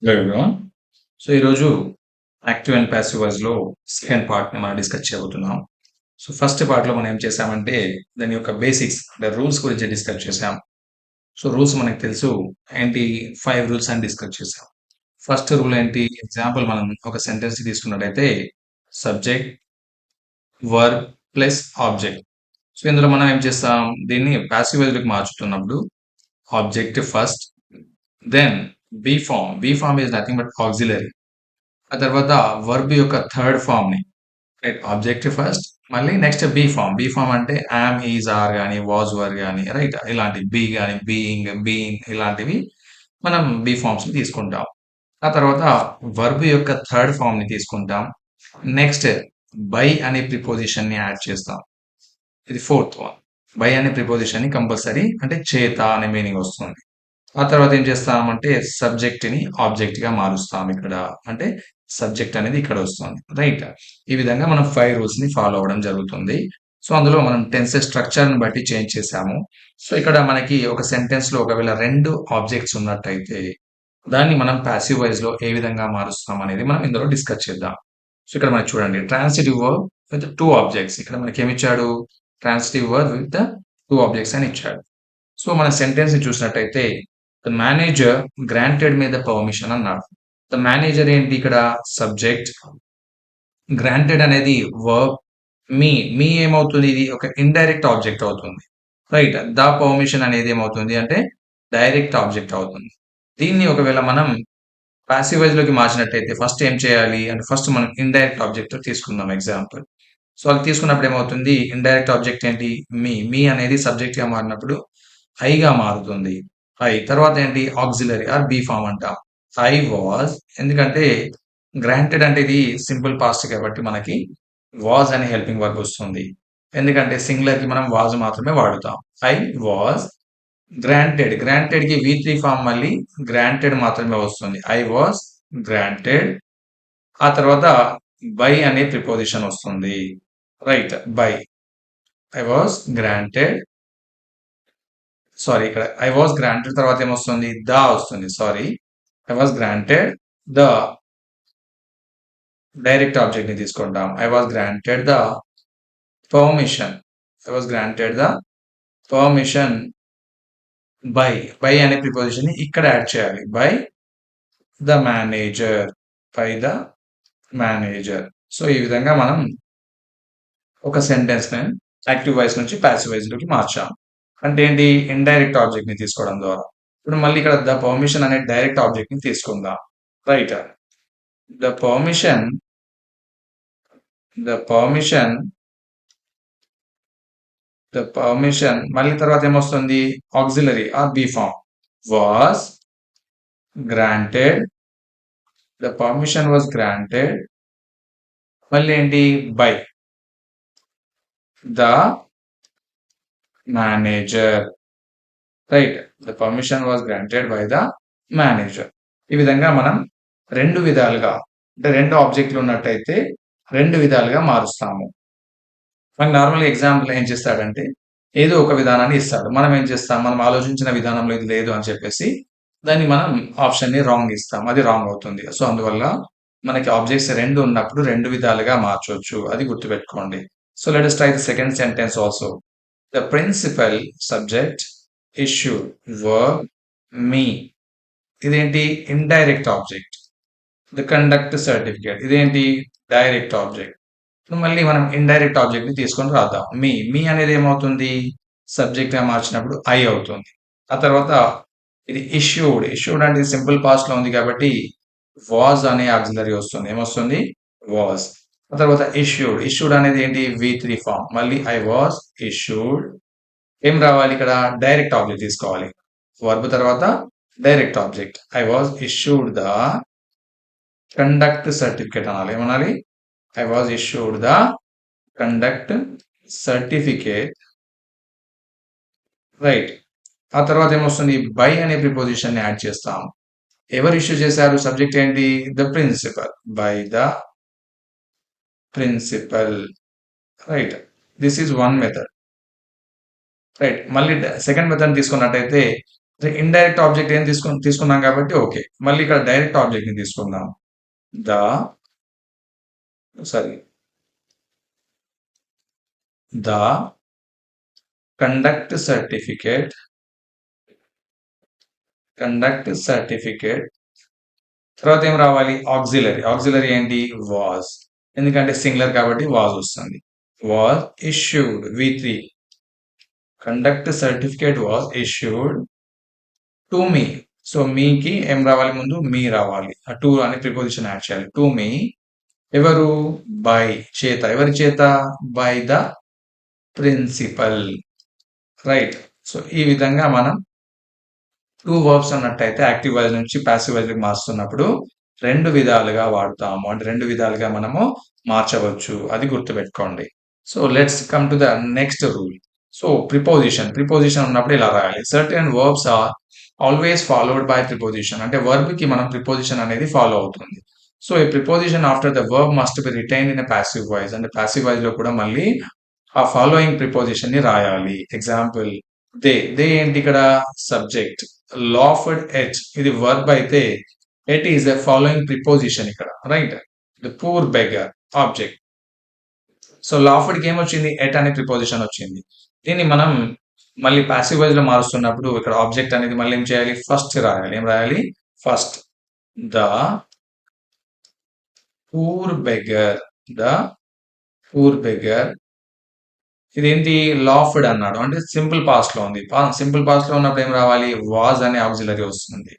Hello everyone. So ఈరోజు active and passive వాయిస్లో second పార్ట్ని మనం డిస్కస్ చేయబోతున్నాం. సో ఫస్ట్ పార్ట్లో మనం ఏం చేసామంటే దాని యొక్క బేసిక్స్ అంటే రూల్స్ గురించి డిస్కస్ చేసాం. సో రూల్స్ మనకు తెలుసు ఏంటి, 5 రూల్స్ అని డిస్కస్ చేసాం. ఫస్ట్ రూల్ ఏంటి, ఎగ్జాంపుల్ మనం ఒక సెంటెన్స్ తీసుకున్నట్టయితే subject, verb plus object. So ఇందులో మనం ఏం చేస్తాం, దీన్ని ప్యాసివ్ వాయిస్లోకి మార్చుతున్నప్పుడు object first, then be form is nothing but auxiliary. ఆ తర్వాత వర్బ్ యొక్క థర్డ్ ఫామ్ ని, రైట్, ఆబ్జెక్టివ్ ఫస్ట్, మళ్ళీ నెక్స్ట్ బీ ఫామ్ అంటే యామ్, ఈజ్, ఆర్ కానీ వాజ్, వర్ కానీ, రైట్, ఇలాంటి బీ కానీ బీయింగ్, బీయింగ్ ఇలాంటివి మనం బీ ఫామ్స్ ని తీసుకుంటాం. ఆ తర్వాత వర్బ్ యొక్క థర్డ్ ఫామ్ ని తీసుకుంటాం. నెక్స్ట్ బై అనే ప్రిపోజిషన్ ని యాడ్ చేస్తాం. ఇది ఫోర్త్ వన్. బై అనే ప్రిపోజిషన్ ని కంపల్సరీ అంటే చేత అనే మీనింగ్ వస్తుంది. ఆ తర్వాత ఏం చేస్తామంటే సబ్జెక్ట్ ని ఆబ్జెక్ట్ గా మారుస్తాం ఇక్కడ. అంటే సబ్జెక్ట్ అనేది ఇక్కడ వస్తుంది, రైట్. ఈ విధంగా మనం 5 రూల్స్ ని ఫాలో అవ్వడం జరుగుతుంది. సో అందులో మనం టెన్సెస్ స్ట్రక్చర్ ని బట్టి చేంజ్ చేసాము. సో ఇక్కడ మనకి ఒక సెంటెన్స్ లో ఒకవేళ 2 ఆబ్జెక్ట్స్ ఉన్నట్టయితే దాన్ని మనం ప్యాసివ్ వాయిస్ లో ఏ విధంగా మారుస్తాం అనేది మనం ఇందులో డిస్కస్ చేద్దాం. సో ఇక్కడ మనకి చూడండి, ట్రాన్సిటివ్ వర్బ్ విత్ 2 ఆబ్జెక్ట్స్. ఇక్కడ మనకి ఏమి ఇచ్చాడు, ట్రాన్సిటివ్ వర్బ్ విత్ 2 ఆబ్జెక్ట్స్ అని ఇచ్చాడు. సో మన సెంటెన్స్ ని చూసినట్టయితే the manager granted me the permission అన్నాడు. ద మేనేజర్ ఏంటి ఇక్కడ, సబ్జెక్ట్, గ్రాంటెడ్ అనేది వర్బ్, మీ ఏమవుతుంది, ఇది ఒక ఇండైరెక్ట్ ఆబ్జెక్ట్ అవుతుంది, రైట్. ద పర్మిషన్ అనేది ఏమవుతుంది అంటే డైరెక్ట్ ఆబ్జెక్ట్ అవుతుంది. దీన్ని ఒకవేళ మనం పాసివ్ వాయిస్ లోకి మార్చినట్టయితే ఫస్ట్ ఏం చేయాలి అంటే ఫస్ట్ మనం ఇండైరెక్ట్ ఆబ్జెక్ట్ తీసుకుందాం ఎగ్జాంపుల్. సో అది తీసుకున్నప్పుడు ఏమవుతుంది, ఇండైరెక్ట్ ఆబ్జెక్ట్ ఏంటి, మీ అనేది సబ్జెక్ట్ గా మారినప్పుడు ఐగా మారుతుంది. ఐ తర్వాత ఏంటి, ఆక్సిలరీ ఆర్ బీ ఫామ్ అంటాం. ఐ వాజ్, ఎందుకంటే గ్రాంటెడ్ అంటే ఇది సింపుల్ పాస్ట్ కాబట్టి మనకి వాజ్ అనే హెల్పింగ్ వర్బ్ వస్తుంది. ఎందుకంటే సింగులర్ కి మనం వాజ్ మాత్రమే వాడుతాం. ఐ వాజ్ గ్రాంటెడ్ కి V3 ఫామ్ మళ్ళీ గ్రాంటెడ్ మాత్రమే వస్తుంది. I was granted. ఆ తర్వాత బై అనే ప్రిపోజిషన్ వస్తుంది, right. By, I was granted, sorry ఇక్కడ ఐ వాజ్ గ్రాంటెడ్ తర్వాత ఏమొస్తుంది, ద వస్తుంది, sorry. I was granted the, direct object ని తీసుకుంటాం. I was granted the permission, I was granted the permission by అనే ప్రిపోజిషన్ ని ఇక్కడ యాడ్ చేయాలి. By the manager, by the manager. So ఈ విధంగా మనం ఒక సెంటెన్స్ ని యాక్టివ్ వాయిస్ నుంచి ప్యాసివ్ వాయిస్ లోకి మార్చాం. అంటే ఏంటి, ఇండైరెక్ట్ ఆబ్జెక్ట్ ని తీసుకోవడం ద్వారా. ఇప్పుడు మళ్ళీ ఇక్కడ ద పర్మిషన్ అనే డైరెక్ట్ ఆబ్జెక్ట్ ని తీసుకుందాం, right. The permission, the permission, the permission మళ్ళీ తర్వాత ఏమొస్తుంది, auxiliary or be form, was granted, the permission was granted, మళ్ళీ ఏంటి, by the manager, right. The permission was granted by the manager. ఈ విధంగా మనం రెండు విధాలుగా అంటే 2 ఆబ్జెక్టులు ఉన్నట్టయితే 2 విధాలుగా మారుస్తాము. మనకి నార్మల్గా ఎగ్జాంపుల్ ఏం చేస్తాడంటే ఏదో ఒక విధానాన్ని ఇస్తాడు, మనం ఏం చేస్తాం, మనం ఆలోచించిన విధానంలో ఇది లేదు అని చెప్పేసి దాన్ని మనం ఆప్షన్ ని రాంగ్ ఇస్తాం, అది రాంగ్ అవుతుంది. సో అందువల్ల మనకి ఆబ్జెక్ట్స్ 2 ఉన్నప్పుడు 2 విధాలుగా మార్చొచ్చు, అది గుర్తుపెట్టుకోండి. So let us try the second sentence also. The principal subject issued verb me, ఇదేంటి, indirect object. The conduct certificate, ఇదేంటి, డైరెక్ట్ ఆబ్జెక్ట్. మళ్ళీ మనం ఇండైరెక్ట్ ఆబ్జెక్ట్ ని తీసుకొని రాద్దాం. మీ అనేది ఏమవుతుంది, సబ్జెక్ట్ గా మార్చినప్పుడు ఐ అవుతుంది. ఆ తర్వాత ఇది ఇష్యూడ్ అంటే సింపుల్ పాస్ట్ లో ఉంది కాబట్టి వాజ్ అనే ఆక్సిలరీ వస్తుంది, ఏమొస్తుంది, వాజ్. ఆ తర్వాత ఇష్యూడ్ అనేది ఏంటి, V3 ఫామ్, మళ్ళీ ఐ వాజ్ ఇష్యూడ్. ఏం రావాలి ఇక్కడ, డైరెక్ట్ ఆబ్జెక్ట్ తీసుకోవాలి. వర్బ్ తర్వాత direct object, I was issued the conduct certificate అనాలి, ఏమనాలి, I was issued the conduct certificate, right. ఆ తర్వాత ఏమొస్తుంది, బై అనే ప్రిపోజిషన్ ని యాడ్ చేస్తాం. ఎవరు ఇష్యూ చేశారు, సబ్జెక్ట్ ఏంటి, the principal, by the principal, right. This is one method, right. మళ్ళీ సెకండ్ మెథడ్ తీసుకున్నట్టయితే ఇండైరెక్ట్ ఆబ్జెక్ట్ ఏం తీసుకున్నాం కాబట్టి ఓకే. మళ్ళీ ఇక్కడ డైరెక్ట్ ఆబ్జెక్ట్ ని తీసుకుందాం. The sorry the conduct certificate తర్వాత ఏం రావాలి? ఆక్సిలరీ ఏంటి? వాజ్. ఎందుకంటే సింగులర్ కాబట్టి వాజ్ వస్తుంది. Was issued V3. Conduct certificate was issued to me. So మీకి ఏం రావాలి? ముందు మీ రావాలి. టు అనే ప్రిపోజిషన్ యాడ్ చేయాలి. టు మీ ఎవరు? బై చేత. ఎవరి చేత? By the principal. Right. So ఈ విధంగా మనం టూ వర్బ్స్ అన్నట్టయితే యాక్టివ్ వాయిస్ నుంచి పాసివ్ వాయిస్ కి మారుస్తున్నప్పుడు రెండు విధాలుగా వాడతాము. అంటే రెండు విధాలుగా మనము మార్చవచ్చు. అది గుర్తుపెట్టుకోండి. So let's come to the next rule. So preposition ఉన్నప్పుడు ఇలా రాయాలి. Certain verbs are always followed by preposition. అంటే వర్బ్ కి మనం ప్రిపోజిషన్ అనేది ఫాలో అవుతుంది. సో ఈ preposition after the verb must be retain in passive voice. అంటే పాసివ్ వాయిస్ లో కూడా మళ్ళీ ఆ ఫాలోయింగ్ ప్రిపోజిషన్ ని రాయాలి. ఎగ్జాంపుల్ దే ఏంటి ఇక్కడ? సబ్జెక్ట్. లాఫర్డ్ ఎట్ ఇది వర్బ్ అయితే at is the following preposition ఇక్కడ. Right. The poor beggar object. So laughed కి ఏమొచ్చింది? ఎట్ అనే ప్రిపోజిషన్ వచ్చింది. దీన్ని మనం మళ్ళీ పాసివ్ వాయిస్ లో మారుస్తున్నప్పుడు ఇక్కడ ఆబ్జెక్ట్ అనేది మళ్ళీ ఏం చేయాలి? ఫస్ట్ రాయాలి. ఏం రాయాలి? First. The poor beggar. The poor beggar ఇదేంటి? లాఫ్డ్ అన్నాడు. అంటే సింపుల్ పాస్ట్ లో ఉంది. సింపుల్ పాస్ట్ లో ఉన్నప్పుడు ఏం రావాలి? వాజ్ అనే ఆక్సిలరీ వస్తుంది.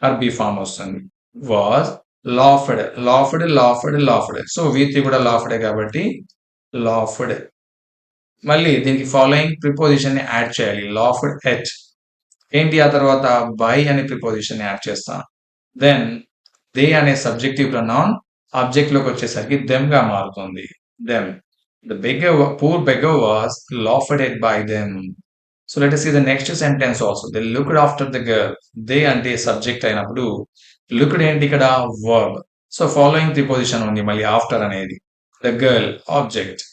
ఆర్ బి ఫామ్ వస్తుంది. Was laughed. సో V3 కూడా లాఫ్డే కాబట్టి లాఫ్డ్. మళ్ళీ దీనికి ఫాలోయింగ్ ప్రిపోజిషన్ ని యాడ్ చేయాలి. లాఫ్డ్ ఎట్ ఏంటి? ఆ తర్వాత బై అనే ప్రిపోజిషన్ ని యాడ్ చేస్తాం. దెన్ దే అనే సబ్జెక్టివ్ ప్రొనౌన్ ఆబ్జెక్ట్ లోకి వచ్చేసరికి దెమ్ గా మారుతుంది. Them. The poor beggar was laughed at by them. So let us see the next sentence also. They looked after the girl. They అంటే subject అయినప్పుడు looked ఏంటి ఇక్కడ? verb. So following preposition ఉంది మళ్ళీ ఆఫ్టర్ అనేది. The girl object.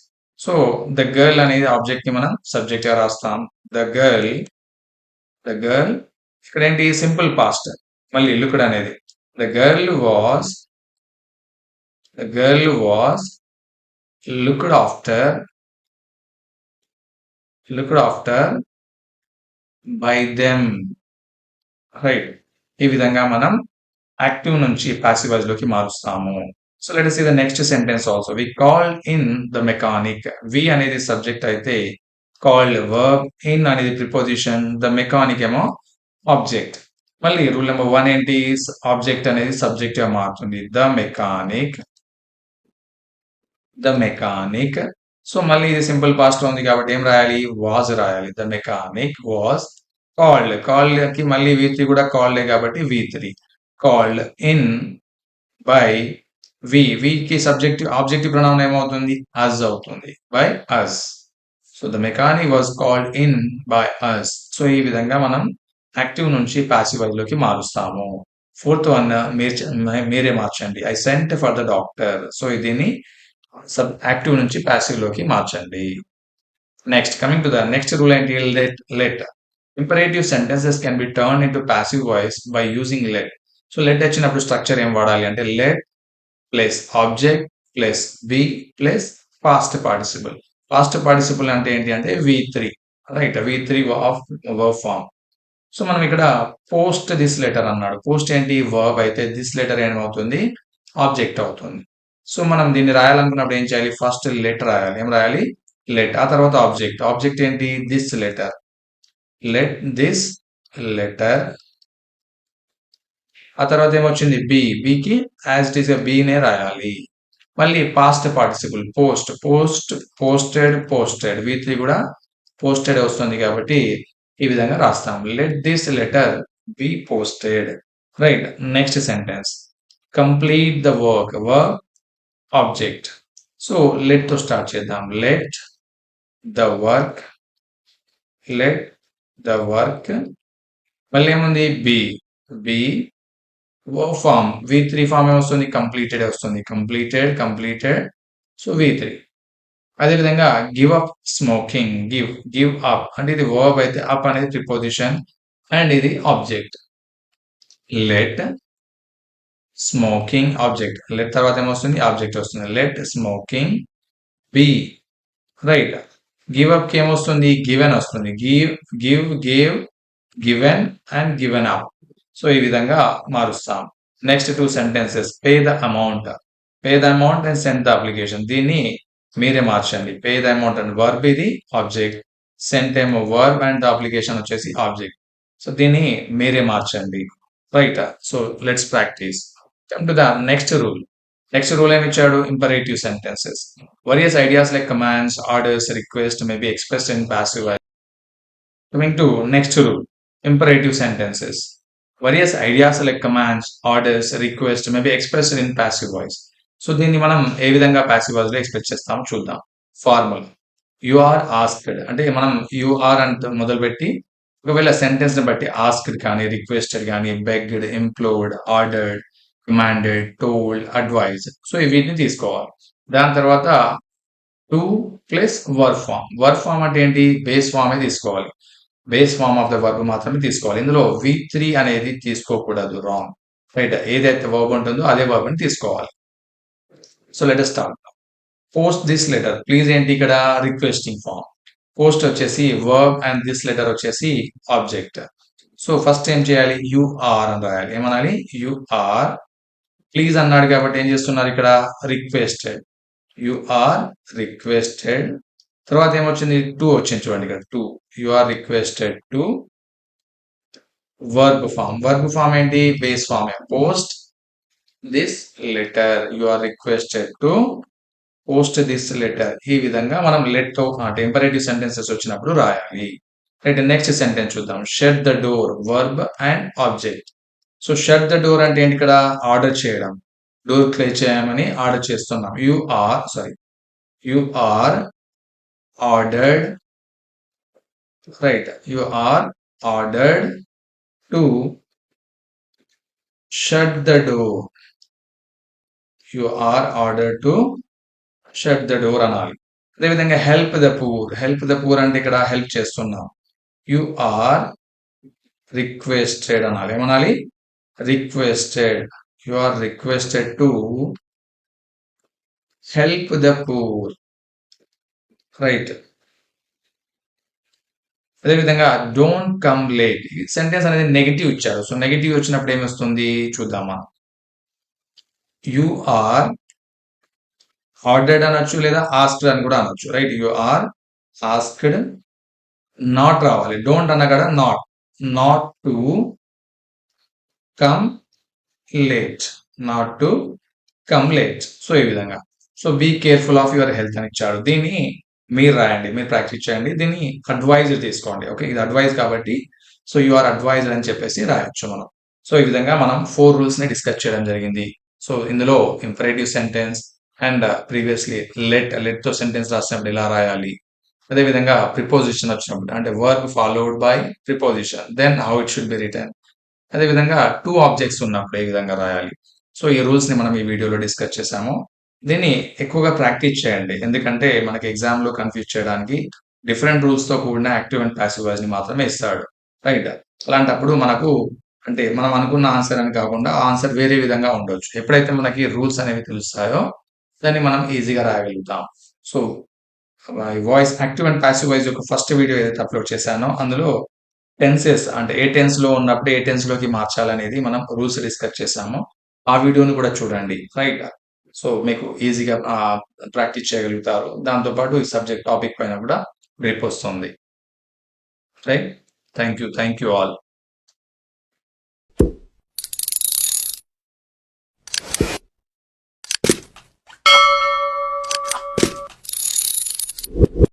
So the girl అనేది object ని మనం సబ్జెక్ట్ గా రాస్తాం. The girl ఇక్కడ ఏంటి? Simple past. మళ్ళీ looked అనేది. The girl was looked after by them. Right. ఈ విధంగా మనం యాక్టివ్ నుంచి పాసివ్ వాయిస్ లోకి మారుస్తాము. So let us see the next sentence also. We called in the mechanic. We అనేది సబ్జెక్ట్ అయితే called verb, in అనేది ప్రిపోజిషన్, the mechanic ఏమో ఆబ్జెక్ట్. మళ్ళీ రూల్ నెంబర్ 1 ఏంటి? ఆబ్జెక్ట్ అనేది సబ్జెక్ట్ గా మారుతుంది. The mechanic. సో మళ్ళీ ఇది సింపుల్ పాస్ట్ లో ఉంది కాబట్టి ఏం రాయాలి? వాజ్ రాయాలి. ద మెకానిక్ వాజ్ కాల్డ్ కి మళ్ళీ V3 కూడా కాల్డే కాబట్టి V3. కాల్డ్ ఇన్ బై వి కి ఆబ్జెక్టివ్ ప్రొనౌన్ ఏమవుతుంది? అస్ అవుతుంది. By us. So the mechanic was called in by us. So ఈ విధంగా మనం యాక్టివ్ నుంచి పాసివ్ వాయిస్ లోకి మారుస్తాము. ఫోర్త్ వన్ మీరే మార్చండి. I sent for the doctor. So దీన్ని యాక్టివ్ నుంచి పాసివ్ లోకి మార్చండి. Next coming to the next rule ఏంటి? Let. Imperative sentences can be turn into passive voice by using let. So let వచ్చినప్పుడు స్ట్రక్చర్ ఏం వాడాలి అంటే let plus object plus be plus past participle. Past participle అంటే ఏంటి అంటే V3. Right. V3 of verb form. So మనం ఇక్కడ post this letter అన్నాడు. పోస్ట్ ఏంటి? వర్బ్ అయితే దిస్ లెటర్ ఏమవుతుంది? ఆబ్జెక్ట్ అవుతుంది. సో మనం దీన్ని రాయాలనుకున్నప్పుడు ఏం చేయాలి? ఫస్ట్ లెట్ రాయాలి. ఏం రాయాలి? లెట్. ఆ తర్వాత ఆబ్జెక్ట్ ఏంటి? This letter. Let this letter. ఆ తర్వాత ఏమొచ్చింది? బికి యాజ్ ఇట్ ఈస్ నే రాయాలి. మళ్ళీ పాస్ట్ పార్టిసిపుల్ పోస్టెడ్ V3 కూడా పోస్టెడ్ వస్తుంది కాబట్టి ఈ విధంగా రాస్తాం. Let this letter be posted. Right. Next sentence. Complete the work. Object. So let తో స్టార్ట్ చేద్దాం. లెట్ ద వర్క్ మళ్ళీ ఏముంది? Be verb form. V3 form ఏమొస్తుంది? కంప్లీటెడ్ వస్తుంది. కంప్లీటెడ్. So V3. అదేవిధంగా give up smoking. Give up అంటే ఇది verb అయితే అప్ అనేది ప్రిపోజిషన్, అండ్ ఇది object. Let smoking object. Let తర్వాత ఏమొస్తుంది? ఆబ్జెక్ట్ వస్తుంది. Let smoking be. Right. Give up కి ఏమొస్తుంది? గివెన్ వస్తుంది. Give, given and given up. So ఈ విధంగా మారుస్తాం. Next 2 sentences. Pay the amount. Pay the amount and send the application. దీన్ని మీరే మార్చండి. Pay the amount and verb ఇది ఆబ్జెక్ట్. సెండ్ ఏమో వర్బ్ అండ్ ద అప్లికేషన్ వచ్చేసి ఆబ్జెక్ట్. సో దీన్ని మీరే మార్చండి. Right. So let's practice. Come to the next rule. Next rule ఏమి ఇచ్చాడు? Imperative sentences. Various ideas like commands, orders, requests may be expressed in passive voice. Coming to next rule, imperative sentences. Various ideas like commands, orders, requests may be expressed in passive voice. So దీన్ని మనం ఏ విధంగా passive voice లో express చేస్తామో చూద్దాం. Formula you are asked అంటే మనం you are అంత మొదలుపెట్టి ఒకవేళ సెంటెన్స్ ని బట్టి ఆస్క్డ్ కానీ రిక్వెస్టెడ్ కానీ begged, implored, ordered, commanded, told, advise. So వీటిని తీసుకోవాలి. దాని తర్వాత to plus verb form. Verb form అంటే ఏంటి? బేస్ ఫామే తీసుకోవాలి. Base form of the verb మాత్రమే తీసుకోవాలి. ఇందులో V3 అనేది తీసుకోకూడదు. రాంగ్. రైట్. ఏదైతే వర్బ్ ఉంటుందో అదే వర్బ్ ని తీసుకోవాలి. So let us start. Post this letter. Please ఏంటి ఇక్కడ? Requesting form. పోస్ట్ వచ్చేసి వర్బ్ అండ్ దిస్ లెటర్ వచ్చేసి ఆబ్జెక్ట్. సో ఫస్ట్ ఏం చేయాలి? యు ఆర్ అని రాయాలి. ఏమనాలి? You are. ప్లీజ్ అన్నాడు కాబట్టి ఏం చేస్తున్నారు ఇక్కడ? రిక్వెస్టెడ్. You are requested. తర్వాత ఏమొచ్చింది? టు వచ్చింది చూడండి ఇక్కడ. To. You are requested to. Verb form. Verb form ఏంటి? Base form. Post this letter. You are requested to post this letter. ఈ విధంగా మనం లెట్ తో అంటే ఇంపరేటివ్ సెంటెన్సెస్ వచ్చినప్పుడు రాయాలి. రైట్. నెక్స్ట్ సెంటెన్స్ చూద్దాం. Shut the door. Verb and object. So shut the door అంటే ఏంటి ఇక్కడ? ఆర్డర్ చేయడం. డోర్ క్లోజ్ చేయమని ఆర్డర్ చేస్తున్నాం. You are ordered. Right. You are ordered to shut the door. You are ordered to shut the door అనాలి. అదేవిధంగా help the poor. Help the poor అంటే ఇక్కడ హెల్ప్ చేస్తున్నాం. యు ఆర్ రిక్వెస్టెడ్ అనాలి. ఏమనాలి? Requested. You are requested to help the poor. Right. అదేవిధంగా don't come late. Sentence అనేది negative ఇచ్చారు. సో నెగటివ్ వచ్చినప్పుడు ఏమొస్తుంది చూద్దామా. యు ఆర్ ఆర్డర్డ్ అనొచ్చు లేదా ఆస్క్డ్ అని కూడా అనొచ్చు. Right. You are asked. Not రావాలి. డోంట్ అన్న కదా not. Not to come late. Not to come late. So ఈ విధంగా. So be careful of your health అని ఇచ్చాడు. దీన్ని మీరు రాయండి. మీరు ప్రాక్టీస్ చేయండి. దీన్ని అడ్వైజ్ తీసుకోండి. ఓకే. ఇది అడ్వైజ్ కాబట్టి సో యు ఆర్ అడ్వైజ్డ్ అని చెప్పేసి రాయొచ్చు మనం. సో ఈ విధంగా మనం 4 రూల్స్ ని డిస్కస్ చేయడం జరిగింది. సో ఇందులో imperative sentence and previously let తో సెంటెన్స్ రాసినప్పుడు ఎలా రాయాలి. అదేవిధంగా ప్రిపోజిషన్ వచ్చినప్పుడు అంటే verb followed by preposition then how it should be return. అదేవిధంగా 2 ఆబ్జెక్ట్స్ ఉన్నప్పుడు ఏ విధంగా రాయాలి. సో ఈ రూల్స్ ని మనం ఈ వీడియోలో డిస్కస్ చేసాము. దీన్ని ఎక్కువగా ప్రాక్టీస్ చేయండి. ఎందుకంటే మనకి ఎగ్జామ్ లో కన్ఫ్యూజ్ చేయడానికి డిఫరెంట్ రూల్స్ తో కూడిన యాక్టివ్ అండ్ పాసివ్ వాయిస్ ని మాత్రమే ఇస్తాడు. రైట్. అలాంటప్పుడు మనకు అంటే మనం అనుకున్న ఆన్సర్ అని కాకుండా ఆన్సర్ వేరే విధంగా ఉండొచ్చు. ఎప్పుడైతే మనకి రూల్స్ అనేవి తెలుస్తాయో దాన్ని మనం ఈజీగా రాయగలుగుతాం. So voice active and passive voice యొక్క ఫస్ట్ వీడియో ఏదైతే అప్లోడ్ చేశానో అందులో టెన్సెస్ అంటే ఏ టెన్స్ లో ఉన్నప్పుడు ఏ టెన్స్ లోకి మార్చాలనేది మనం రూల్స్ డిస్కస్ చేసాము. ఆ వీడియోని కూడా చూడండి. రైట్. సో మీకు ఈజీగా ప్రాక్టీస్ చేయగలుగుతారు. దాంతో పాటు ఈ సబ్జెక్ట్ టాపిక్ పైన కూడా గ్రిప్ వస్తుంది. రైట్. Thank you all.